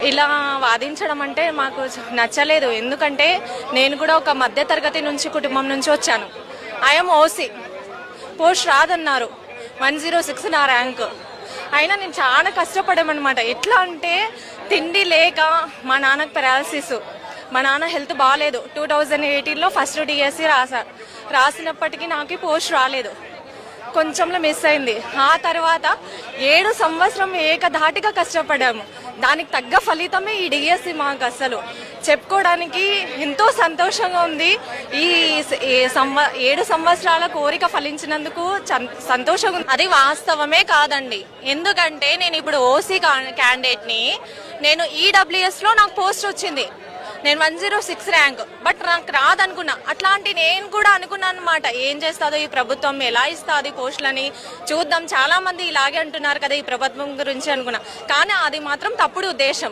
ఇలా వాదించడం అంటే మాకు నచ్చలేదు. ఎందుకంటే నేను కూడా ఒక మధ్యతరగతి కుటుంబం నుంచి వచ్చాను. ఐఎమ్ ఓసీ, పోస్ట్ రాదన్నారు, 106 నా ర్యాంక్. అయినా నేను చాలా కష్టపడామన్నమాట. ఎట్లా అంటే తిండి లేక, మా నాన్నకు పెరాలసిస్, మా నాన్న హెల్త్ బాగాలేదు. 2018లో ఫస్ట్ డిఎస్సి రాసినప్పటికీ నాకు పోస్ట్ రాలేదు, కొంచెంలో మిస్ అయింది. ఆ తర్వాత 7 సంవత్సరం ఏకధాటిగా కష్టపడ్డాము. దానికి తగ్గ ఫలితమే ఈ డిఎస్సి. మాకు అసలు చెప్పుకోవడానికి ఎంతో సంతోషంగా ఉంది. ఈ 7 సంవత్సరాల కోరిక ఫలించినందుకు సంతోషంగా ఉంది. అది వాస్తవమే కాదండి. ఎందుకంటే నేను ఇప్పుడు ఓసీ క్యాండిడేట్ని. నేను ఈడబ్ల్యూఎస్లో నాకు పోస్ట్ వచ్చింది, నేను 106 ర్యాంక్. బట్ నాకు రాదనుకున్నా. అట్లాంటి నేను కూడా అనుకున్నాను అనమాట, ఏం చేస్తుందో ఈ ప్రభుత్వం, ఎలా ఇస్తుంది పోస్టులని చూద్దాం. చాలా మంది ఇలాగే అంటున్నారు కదా ఈ ప్రభుత్వం గురించి అనుకున్నా. కానీ అది మాత్రం తప్పుడు ఉద్దేశం.